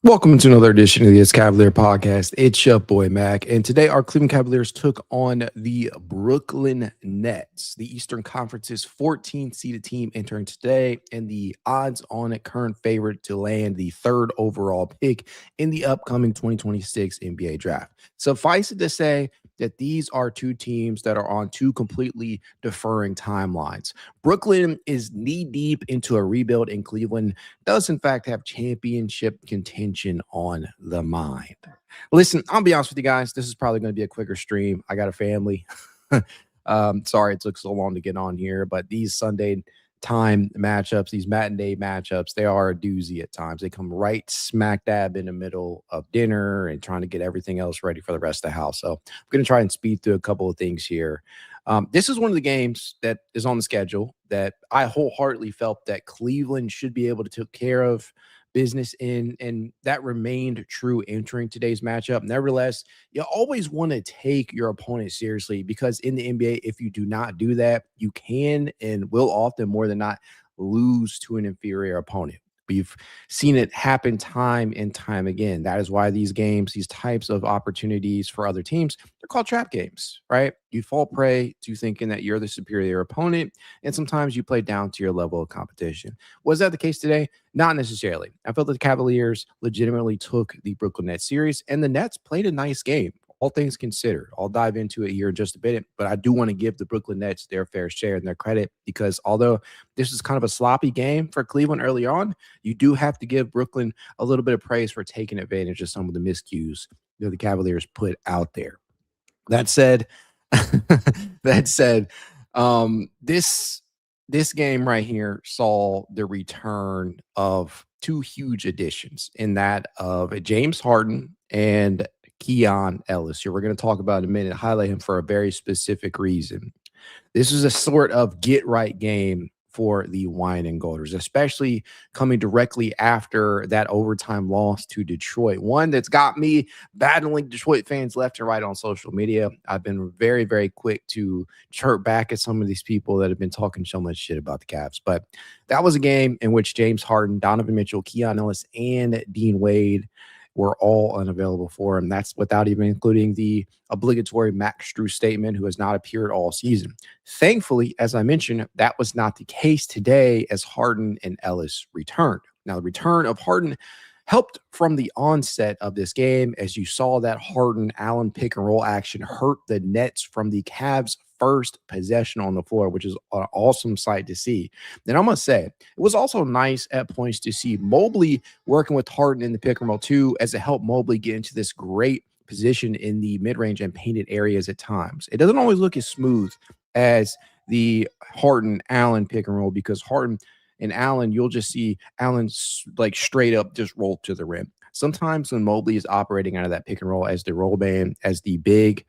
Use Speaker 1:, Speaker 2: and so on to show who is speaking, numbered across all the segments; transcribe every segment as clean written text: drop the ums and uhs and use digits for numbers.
Speaker 1: Welcome to another edition of the Cavalier podcast. It's your boy Mac, and today our Cleveland Cavaliers took on the Brooklyn Nets, the Eastern Conference's 14th seeded team entering today, and the odds on it current favorite to land the third overall pick in the upcoming 2026 NBA draft. Suffice it to say that these are two teams that are on two completely differing timelines. Brooklyn is knee deep into a rebuild, and Cleveland does in fact have championship contention on the mind. Listen, I'll be honest with you guys. This is probably going to be a quicker stream. I got a family. Sorry it took so long to get on here, but these Sunday time matchups, these matinee matchups, they are a doozy at times. They come right smack dab in the middle of dinner and trying to get everything else ready for the rest of the house. So I'm going to try and speed through a couple of things here. This is one of the games that is on the schedule that I wholeheartedly felt that Cleveland should be able to take care of business in, and that remained true entering today's matchup. Nevertheless, you always want to take your opponent seriously because in the NBA, if you do not do that, you can and will often more than not lose to an inferior opponent. We've seen it happen time and time again. That is why these games, these types of opportunities for other teams, they're called trap games, right? You fall prey to thinking that you're the superior opponent, and sometimes you play down to your level of competition. Was that the case today? Not necessarily. I felt that the Cavaliers legitimately took the Brooklyn Nets series, and the Nets played a nice game. All things considered. I'll dive into it here in just a bit, but I do want to give the Brooklyn Nets their fair share and their credit because although this is kind of a sloppy game for Cleveland early on, you do have to give Brooklyn a little bit of praise for taking advantage of some of the miscues that the Cavaliers put out there. That said, this game right here saw the return of two huge additions in that of James Harden and Ellis, who we're going to talk about in a minute, highlight him for a very specific reason. This is a sort of get-right game for the Wine and Golders, especially coming directly after that overtime loss to Detroit. One that's got me battling Detroit fans left and right on social media. I've been very, very quick to chirp back at some of these people that have been talking so much shit about the Cavs. But that was a game in which James Harden, Donovan Mitchell, Ellis, and Dean Wade were all unavailable for him. That's without even including the obligatory Max Strus statement, who has not appeared all season. Thankfully, as I mentioned, that was not the case today as Harden and Ellis returned. Now, the return of Harden helped from the onset of this game, as you saw that Harden-Allen pick-and-roll action hurt the Nets from the Cavs' first possession on the floor, which is an awesome sight to see. Then I must say, it was also nice at points to see Mobley working with Harden in the pick-and-roll too, as it helped Mobley get into this great position in the mid-range and painted areas at times. It doesn't always look as smooth as the Harden-Allen pick-and-roll because Harden and Allen, you'll just see Allen like straight up just roll to the rim. Sometimes when Mobley is operating out of that pick and roll as the roll man, as the big,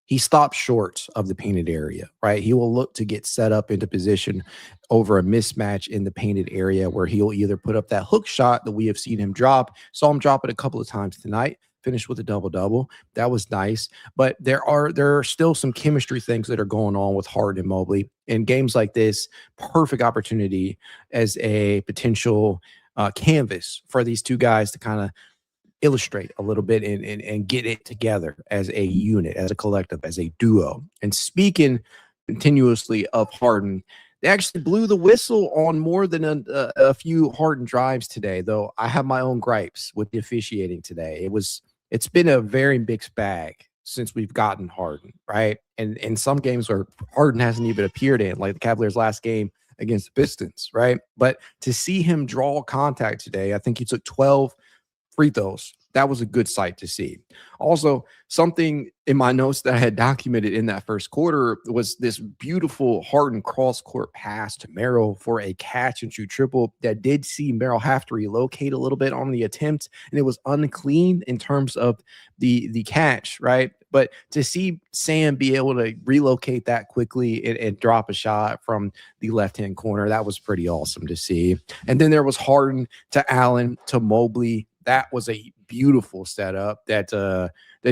Speaker 1: he stops short of the painted area, right? He will look to get set up into position over a mismatch in the painted area where he'll either put up that hook shot that we have seen him drop. Saw him drop it a couple of times tonight. Finished with a double-double. That was nice. But there are still some chemistry things that are going on with Harden and Mobley. In games like this, perfect opportunity as a potential canvas for these two guys to kind of illustrate a little bit and get it together as a unit, as a collective, as a duo. And speaking continuously of Harden, they actually blew the whistle on more than a few Harden drives today, though I have my own gripes with the officiating today. It's been a very mixed bag since we've gotten Harden, right? And in some games where Harden hasn't even appeared in, like the Cavaliers' last game against the Pistons, right? But to see him draw contact today, I think he took 12 free throws. That was a good sight to see. Also, something in my notes that I had documented in that first quarter was this beautiful Harden cross-court pass to Merrill for a catch-and-shoot triple that did see Merrill have to relocate a little bit on the attempt, and it was unclean in terms of the catch, right? But to see Sam be able to relocate that quickly and drop a shot from the left-hand corner, that was pretty awesome to see. And then there was Harden to Allen to Mobley. That was a beautiful setup that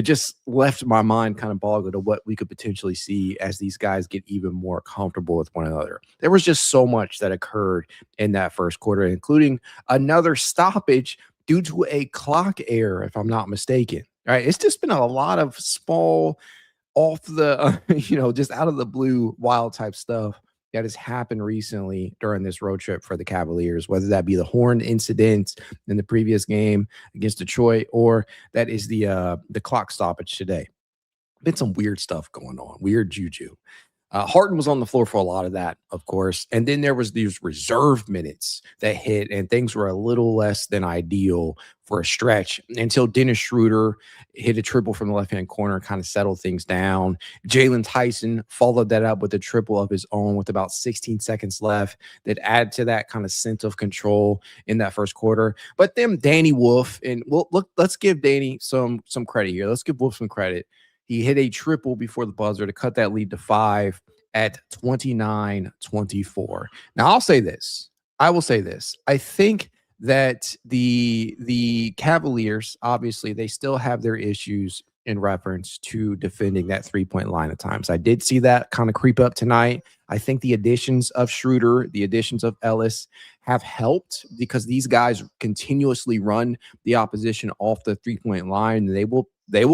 Speaker 1: just left my mind kind of boggled to what we could potentially see as these guys get even more comfortable with one another. There was just so much that occurred in that first quarter, including another stoppage due to a clock error, if I'm not mistaken. All right. It's just been a lot of small off the, just out of the blue wild type stuff that has happened recently during this road trip for the Cavaliers, whether that be the horn incident in the previous game against Detroit, or that is the clock stoppage today. Been some weird stuff going on, weird juju. Harden was on the floor for a lot of that, of course. And then there was these reserve minutes that hit, and things were a little less than ideal for a stretch until Dennis Schroeder hit a triple from the left-hand corner, kind of settled things down. Jalen Tyson followed that up with a triple of his own with about 16 seconds left that added to that kind of sense of control in that first quarter. But then Danny Wolf, and let's give Danny some credit here. Let's give Wolf some credit. He hit a triple before the buzzer to cut that lead to 5 at 29-24. Now, I will say this. I think that the Cavaliers, obviously, they still have their issues in reference to defending that three-point line at times. I did see that kind of creep up tonight. I think the additions of Schroeder, the additions of Ellis have helped because these guys continuously run the opposition off the three-point line, and they will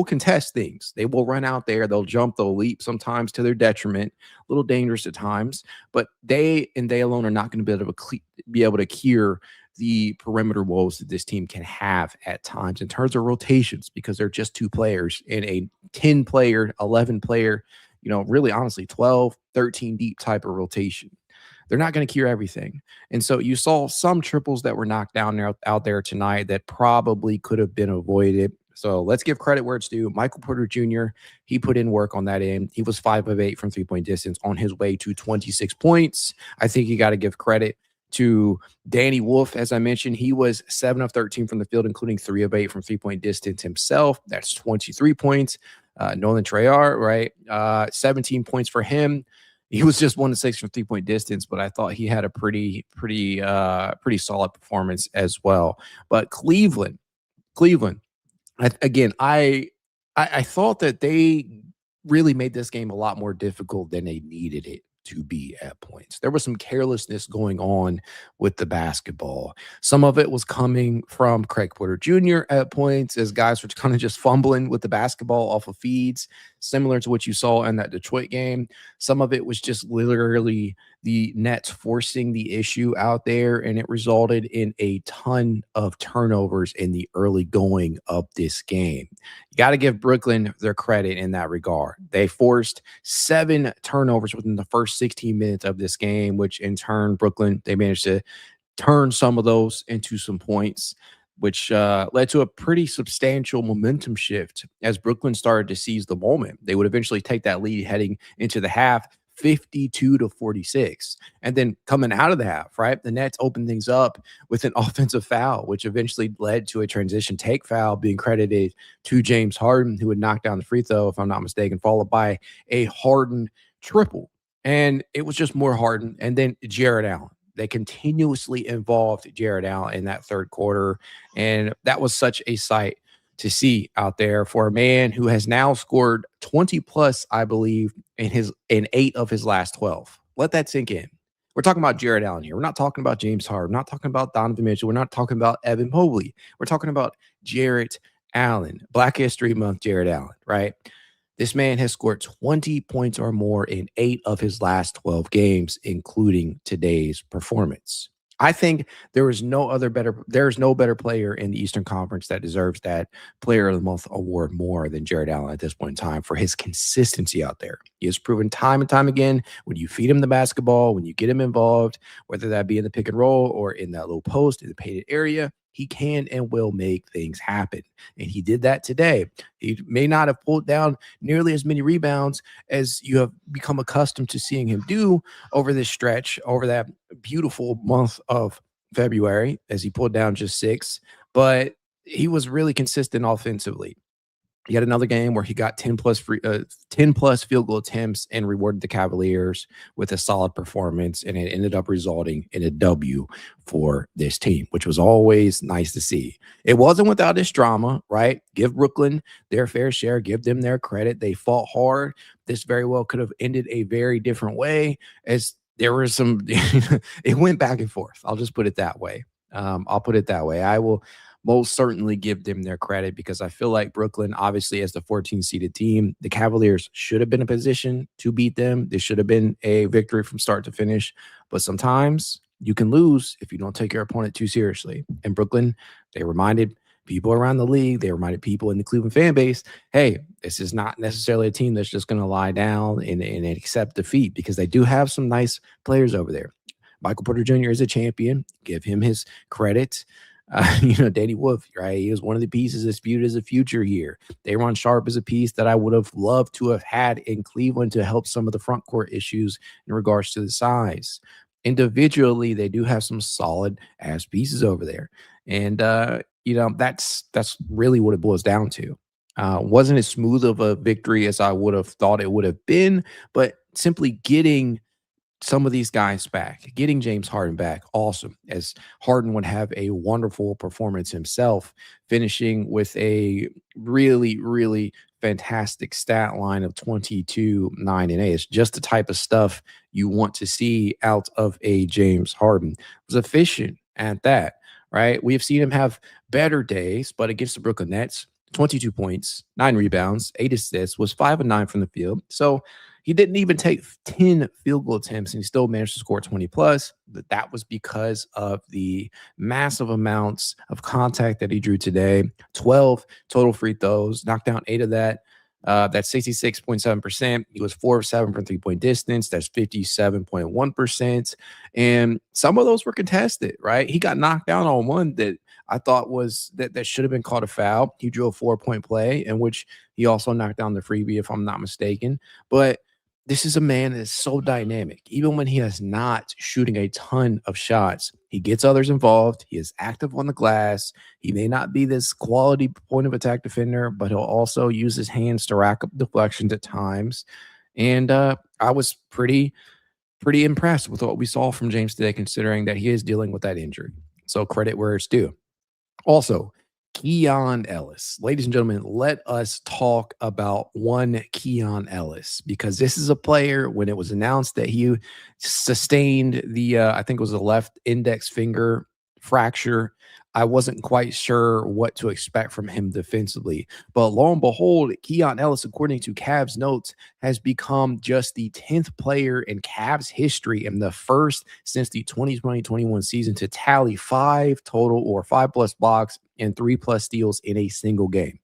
Speaker 1: contest things. They will run out there. They'll jump. They'll leap, sometimes to their detriment, a little dangerous at times. But they alone are not going to be able to cure the perimeter woes that this team can have at times in terms of rotations, because they're just two players in a 10-player, 11-player, really honestly 12, 13 deep type of rotation. They're not going to cure everything. And so you saw some triples that were knocked down out there tonight that probably could have been avoided. So let's give credit where it's due. Michael Porter Jr., he put in work on that end. He was 5 of 8 from three-point distance on his way to 26 points. I think you got to give credit to Danny Wolf. As I mentioned, he was 7 of 13 from the field, including 3 of 8 from three-point distance himself. That's 23 points. Nolan Treyarch, right? 17 points for him. He was just 1 of 6 from three-point distance, but I thought he had a pretty solid performance as well. But Cleveland, I thought that they really made this game a lot more difficult than they needed it to be at points. There was some carelessness going on with the basketball. Some of it was coming from Craig Porter Jr. at points, as guys were kind of just fumbling with the basketball off of feeds, similar to what you saw in that Detroit game. Some of it was just literally the Nets forcing the issue out there, and it resulted in a ton of turnovers in the early going of this game. You got to give Brooklyn their credit in that regard. They forced 7 turnovers within the first 16 minutes of this game, which in turn, Brooklyn, they managed to turn some of those into some points, which led to a pretty substantial momentum shift as Brooklyn started to seize the moment. They would eventually take that lead heading into the half, 52-46. And then coming out of the half, right, the Nets opened things up with an offensive foul, which eventually led to a transition take foul being credited to James Harden, who had knocked down the free throw, if I'm not mistaken, followed by a Harden triple. And it was just more Harden. And then Jarrett Allen. They continuously involved Jarrett Allen in that third quarter. And that was such a sight to see out there for a man who has now scored 20 plus, I believe, in 8 of his last 12. Let that sink in. We're talking about Jarrett Allen here. We're not talking about James Harden. We're not talking about Donovan Mitchell. We're not talking about Evan Mobley. We're talking about Jarrett Allen. Black History Month, Jarrett Allen, right? This man has scored 20 points or more in 8 of his last 12 games, including today's performance. I think there's no better player in the Eastern Conference that deserves that Player of the Month award more than Jarrett Allen at this point in time for his consistency out there. He has proven time and time again, when you feed him the basketball, when you get him involved, whether that be in the pick and roll or in that little post in the painted area, he can and will make things happen. And he did that today. He may not have pulled down nearly as many rebounds as you have become accustomed to seeing him do over this stretch, over that beautiful month of February, as he pulled down just 6. But he was really consistent offensively. He had another game where he got 10 plus field goal attempts and rewarded the Cavaliers with a solid performance, and it ended up resulting in a W for this team, which was always nice to see. It wasn't without its drama, right? Give Brooklyn their fair share, give them their credit. They fought hard. This very well could have ended a very different way, as there were some it went back and forth. I'll just put it that way. most certainly give them their credit because I feel like Brooklyn, obviously, as the 14 seeded team, the Cavaliers should have been in a position to beat them. This should have been a victory from start to finish. But sometimes you can lose if you don't take your opponent too seriously. And Brooklyn, they reminded people around the league, they reminded people in the Cleveland fan base, hey, this is not necessarily a team that's just going to lie down and accept defeat because they do have some nice players over there. Michael Porter Jr. is a champion. Give him his credit. Danny Wolf, right? He was one of the pieces that's viewed as a future here. Day'Ron Sharpe is a piece that I would have loved to have had in Cleveland to help some of the front court issues in regards to the size. Individually, they do have some solid ass pieces over there. And that's really what it boils down to. Wasn't as smooth of a victory as I would have thought it would have been, but simply getting some of these guys back, getting James Harden back, awesome, as Harden would have a wonderful performance himself, finishing with a really, really fantastic stat line of 22, 9, and 8. It's just the type of stuff you want to see out of a James Harden. It was efficient at that, right? We have seen him have better days, but against the Brooklyn Nets, 22 points, 9 rebounds, 8 assists, was 5 of 9 from the field. So he didn't even take 10 field goal attempts and he still managed to score 20 plus. But that was because of the massive amounts of contact that he drew today. 12 total free throws, knocked down 8 of that. That's 66.7%. He was 4 of 7 from 3-point distance. That's 57.1%. And some of those were contested, right? He got knocked down on one that I thought was that should have been called a foul. He drew a 4-point play in which he also knocked down the freebie, if I'm not mistaken. But this is a man that is so dynamic. Even when he is not shooting a ton of shots, he gets others involved. He is active on the glass. He may not be this quality point of attack defender, but he'll also use his hands to rack up deflections at times. And I was pretty impressed with what we saw from James today, considering that he is dealing with that injury. So credit where it's due. Also, Keon Ellis. Ladies and gentlemen, let us talk about one Keon Ellis because this is a player, when it was announced that he sustained the, I think it was a left index finger fracture, I wasn't quite sure what to expect from him defensively. But lo and behold, Keon Ellis, according to Cavs notes, has become just the 10th player in Cavs history and the first since the 2020-21 season to tally 5 total or 5+ blocks and 3+ steals in a single game.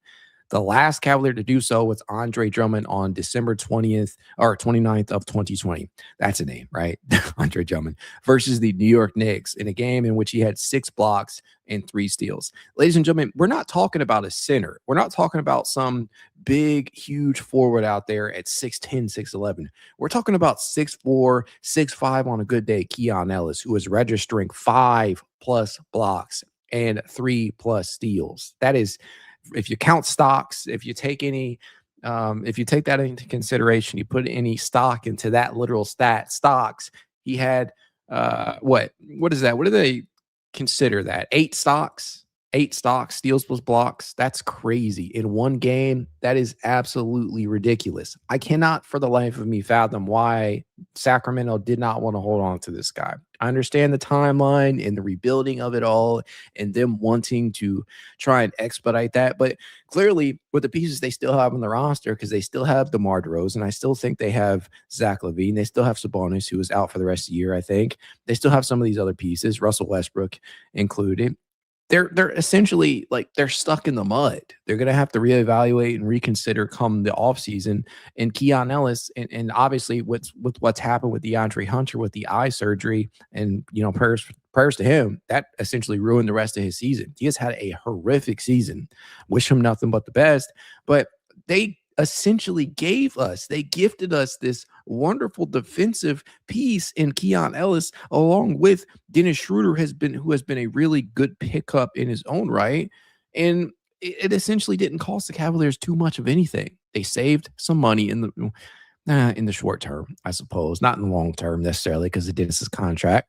Speaker 1: The last Cavalier to do so was Andre Drummond on December 20th or 29th of 2020. That's a name, right? Andre Drummond versus the New York Knicks in a game in which he had 6 blocks and 3 steals. Ladies and gentlemen, we're not talking about a center. We're not talking about some big, huge forward out there at 6'10", 6'11". We're talking about 6'4", 6'5" on a good day, Keon Ellis, who is registering 5+ blocks and 3+ steals. That is, if you count stocks, if you take that into consideration, you put any stock into that literal stocks, he had what is that? What do they consider that? 8 stocks, steals plus blocks. That's crazy. In one game, that is absolutely ridiculous. I cannot for the life of me fathom why Sacramento did not want to hold on to this guy. I understand the timeline and the rebuilding of it all and them wanting to try and expedite that. But clearly, with the pieces they still have on the roster, because they still have DeMar DeRozan, I still think they have Zach LaVine. They still have Sabonis, who is out for the rest of the year, I think. They still have some of these other pieces, Russell Westbrook included. They're essentially like they're stuck in the mud. They're going to have to reevaluate and reconsider come the offseason. And Keon Ellis, and obviously with what's happened with DeAndre Hunter with the eye surgery, and prayers to him, that essentially ruined the rest of his season. He has had a horrific season. Wish him nothing but the best. But they essentially gifted us this wonderful defensive piece in Keon Ellis, along with Dennis Schroeder, who has been a really good pickup in his own right. And it essentially didn't cost the Cavaliers too much of anything. They saved some money in the short term, I suppose, not in the long term necessarily, because of Dennis's contract.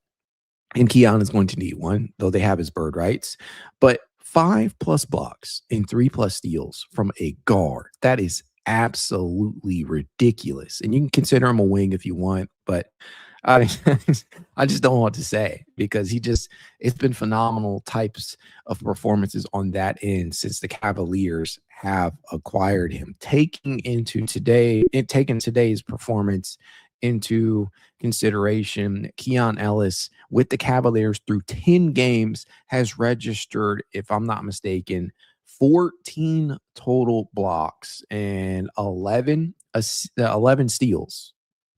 Speaker 1: And Keon is going to need one, though they have his bird rights. But 5+ blocks and 3+ steals from a guard, that is absolutely ridiculous. And you can consider him a wing if you want, but I I just don't know what to say because it's been phenomenal types of performances on that end since the Cavaliers have acquired him. Taking today's performance into consideration, Keon Ellis with the Cavaliers through 10 games has registered, if I'm not mistaken, 14 total blocks and 11 steals.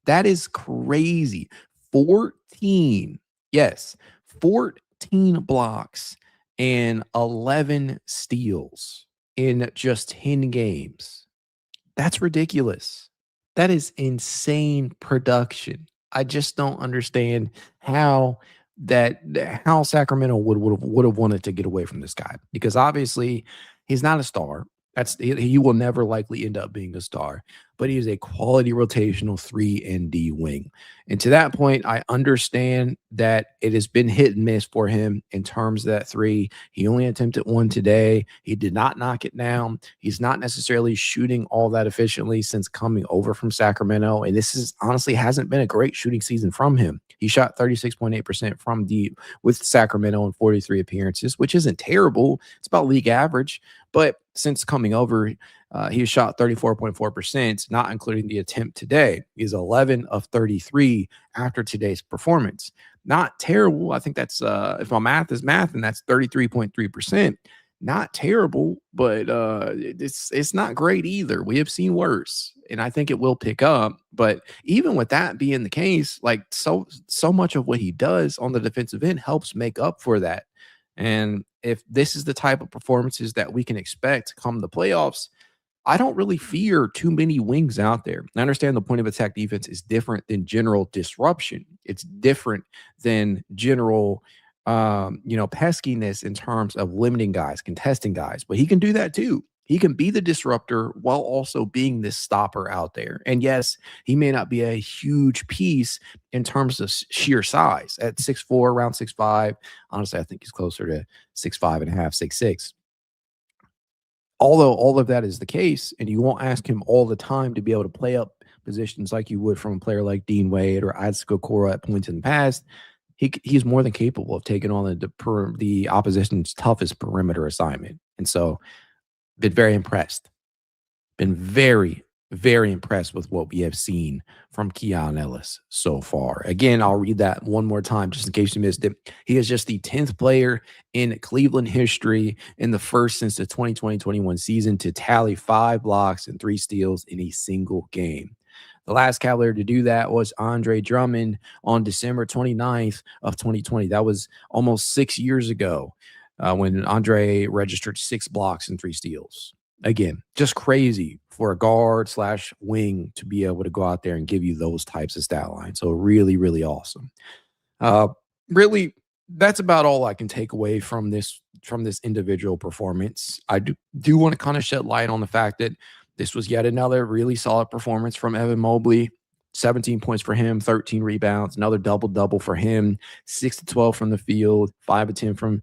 Speaker 1: That is crazy. 14. Yes, 14 blocks and 11 steals in just 10 games. That's ridiculous. That is insane production. I just don't understand how how Sacramento would have wanted to get away from this guy because obviously he's not a star. He will never likely end up being a star, but he is a quality rotational 3 and D wing. And to that point, I understand that it has been hit and miss for him in terms of that three. He only attempted one today. He did not knock it down. He's not necessarily shooting all that efficiently since coming over from Sacramento. And this is honestly hasn't been a great shooting season from him. He shot 36.8% from deep with Sacramento in 43 appearances, which isn't terrible. It's about league average. But since coming over, he has shot 34.4%, not including the attempt today. He's 11 of 33 after today's performance. Not terrible. I think that's, if my math is math, and that's 33.3%. Not terrible, but it's not great either. We have seen worse, and I think it will pick up. But even with that being the case, like so much of what he does on the defensive end helps make up for that. And if this is the type of performances that we can expect come the playoffs, I don't really fear too many wings out there. I understand the point of attack defense is different than general disruption. It's different than general, peskiness in terms of limiting guys, contesting guys. But he can do that too. He can be the disruptor while also being this stopper out there. And yes, he may not be a huge piece in terms of sheer size at 6'4", around 6'5". Honestly, I think he's closer to 6'5 and a half, 6'6". Although all of that is the case, and you won't ask him all the time to be able to play up positions like you would from a player like Dean Wade or Okoro at points in the past, he's more than capable of taking on the opposition's toughest perimeter assignment. And so, been very impressed. Been very, very impressed with what we have seen from Keon Ellis so far. Again, I'll read that one more time just in case you missed it. He is just the 10th player in Cleveland history and the first since the 2020-21 season to tally 5 blocks and 3 steals in a single game. The last Cavalier to do that was Andre Drummond on December 29th of 2020. That was almost 6 years ago when Andre registered 6 blocks and 3 steals. Again, just crazy for a guard / wing to be able to go out there and give you those types of stat lines. So really, really awesome. Really, that's about all I can take away from this individual performance. I do want to kind of shed light on the fact that this was yet another really solid performance from Evan Mobley. 17 points for him, 13 rebounds, another double-double for him, 6 to 12 from the field, 5 to 10 from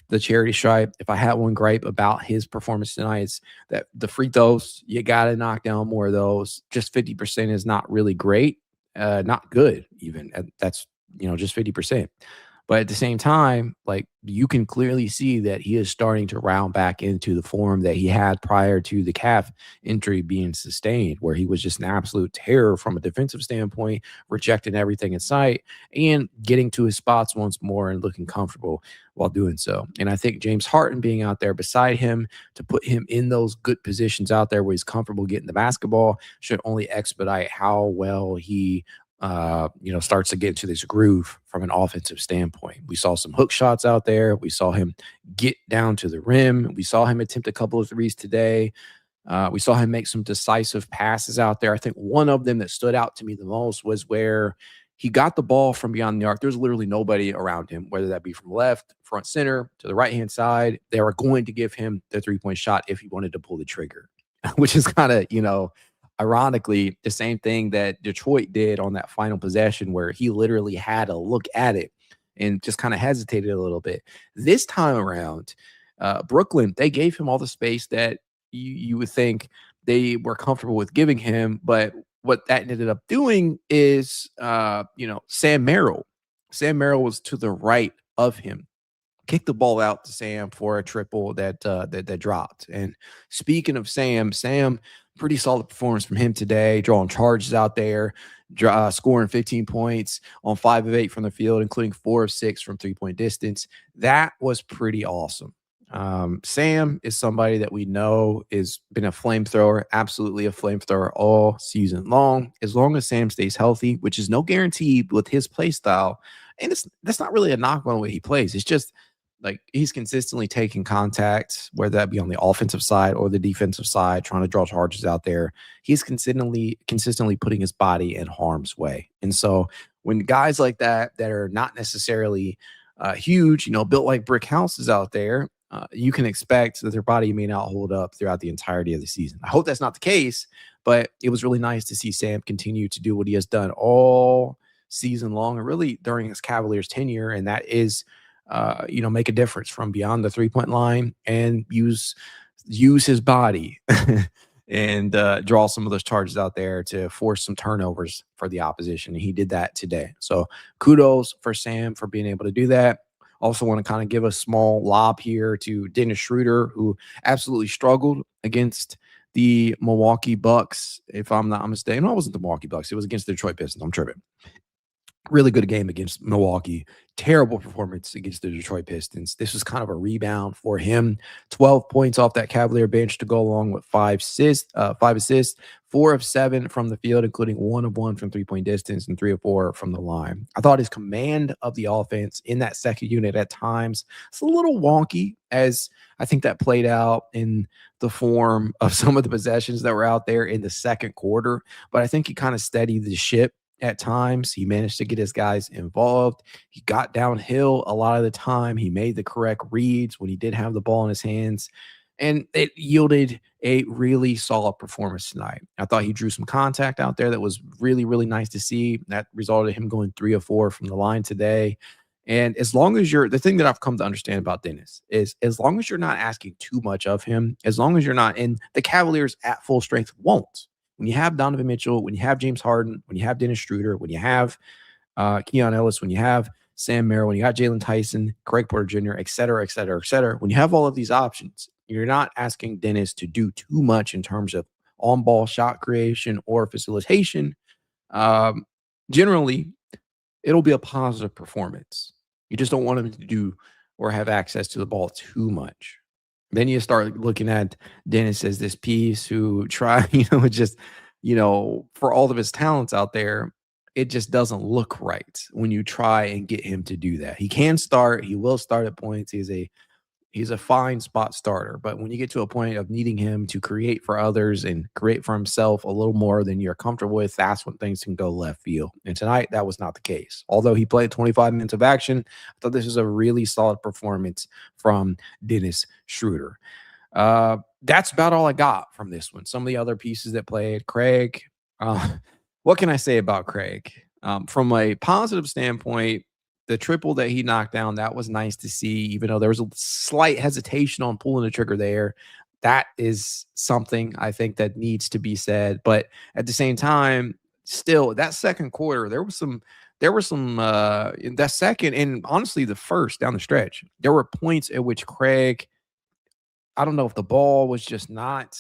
Speaker 1: the charity stripe. If I had one gripe about his performance tonight, it's that the free throws, you got to knock down more of those. Just 50% is not really great, not good even. That's, just 50%. But at the same time, like you can clearly see that he is starting to round back into the form that he had prior to the calf injury being sustained, where he was just an absolute terror from a defensive standpoint, rejecting everything in sight and getting to his spots once more and looking comfortable while doing so. And I think James Harden being out there beside him to put him in those good positions out there where he's comfortable getting the basketball should only expedite how well he starts to get into this groove from an offensive standpoint. We saw some hook shots out there. We saw him get down to the rim. We saw him attempt a couple of threes today. We saw him make some decisive passes out there. I think one of them that stood out to me the most was where he got the ball from beyond the arc. There's literally nobody around him, whether that be from left, front, center, to the right-hand side. They were going to give him the three-point shot if he wanted to pull the trigger, which is kind of, ironically, the same thing that Detroit did on that final possession where he literally had a look at it and just kind of hesitated a little bit. This time around, Brooklyn, they gave him all the space that you would think they were comfortable with giving him, but what that ended up doing is, Sam Merrill. Sam Merrill was to the right of him, kicked the ball out to Sam for a triple that dropped. And speaking of Sam, pretty solid performance from him today, drawing charges out there, scoring 15 points on 5 of 8 from the field, including 4 of 6 from 3-point distance. That was pretty awesome. Sam is somebody that we know has been a flamethrower, absolutely a flamethrower all season long. As long as Sam stays healthy, which is no guarantee with his play style, and that's not really a knock on the way he plays. It's just like he's consistently taking contact, whether that be on the offensive side or the defensive side, trying to draw charges out there. He's consistently putting his body in harm's way. And so when guys like that are not necessarily huge, built like brick houses out there, you can expect that their body may not hold up throughout the entirety of the season. I hope that's not the case, but it was really nice to see Sam continue to do what he has done all season long and really during his Cavaliers tenure, and that is make a difference from beyond the 3-point line and use his body and draw some of those charges out there to force some turnovers for the opposition. And he did that today. So kudos for Sam for being able to do that. Also want to kind of give a small lob here to Dennis Schroeder, who absolutely struggled against the Milwaukee Bucks. If I'm not mistaken, no, it wasn't the Milwaukee Bucks. It was against the Detroit Pistons. I'm tripping. Really good game against Milwaukee. Terrible performance against the Detroit Pistons. This was kind of a rebound for him. 12 points off that Cavalier bench to go along with 5 assists, 4 of 7 from the field, including 1 of 1 from 3-point distance and 3 of 4 from the line. I thought his command of the offense in that second unit at times it's a little wonky, as I think that played out in the form of some of the possessions that were out there in the second quarter. But I think he kind of steadied the ship. At times, he managed to get his guys involved. He got downhill a lot of the time. He made the correct reads when he did have the ball in his hands, and it yielded a really solid performance tonight. I thought he drew some contact out there that was really, really nice to see. That resulted in him going 3 of 4 from the line today. And as long as the thing that I've come to understand about Dennis is as long as you're not asking too much of him, as long as you're not in the Cavaliers at full strength won't. When you have Donovan Mitchell, when you have James Harden, when you have Dennis Schroeder, when you have Keon Ellis, when you have Sam Merrill, when you got Jalen Tyson, Craig Porter Jr., et cetera, et cetera, et cetera, when you have all of these options, you're not asking Dennis to do too much in terms of on-ball shot creation or facilitation. Generally, it'll be a positive performance. You just don't want him to do or have access to the ball too much. Then you start looking at Dennis as this piece who for all of his talents out there, it just doesn't look right when you try and get him to do that. He can start. He will start at points. He's a fine spot starter, but when you get to a point of needing him to create for others and create for himself a little more than you're comfortable with, that's when things can go left field. And tonight, that was not the case. Although he played 25 minutes of action, I thought this was a really solid performance from Dennis Schroeder. That's about all I got from this one. Some of the other pieces that played, Craig, what can I say about Craig? From a positive standpoint, the triple that he knocked down, that was nice to see, even though there was a slight hesitation on pulling the trigger there. That is something I think that needs to be said. But at the same time, still, that second quarter, there were some in that second and honestly the first down the stretch, there were points at which Craig, I don't know if the ball was just not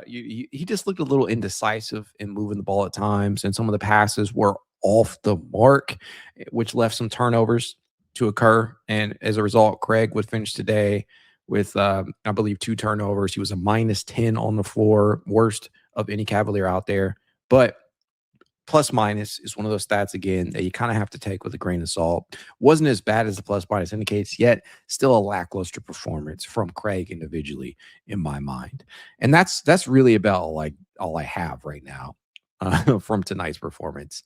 Speaker 1: he just looked a little indecisive in moving the ball at times, and some of the passes were off the mark, which left some turnovers to occur. And as a result, Craig would finish today with, I believe, 2 turnovers. He was a -10 on the floor, worst of any Cavalier out there. But plus minus is one of those stats, again, that you kind of have to take with a grain of salt. Wasn't as bad as the plus minus indicates, yet still a lackluster performance from Craig individually in my mind. And that's really about all I have right now from tonight's performance.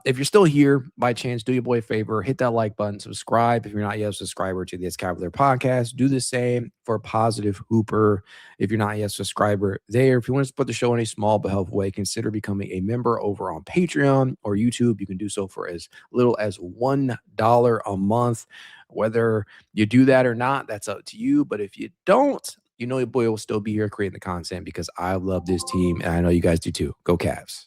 Speaker 1: If you're still here by chance, do your boy a favor, hit that like button, subscribe. If you're not yet a subscriber to the Cavalier podcast, do the same for Positive Hooper. If you're not yet a subscriber there, if you want to support the show in a small but helpful way, consider becoming a member over on Patreon or YouTube. You can do so for as little as $1 a month. Whether you do that or not, that's up to you. But if you don't, you know your boy will still be here creating the content because I love this team, and I know you guys do too. Go Cavs.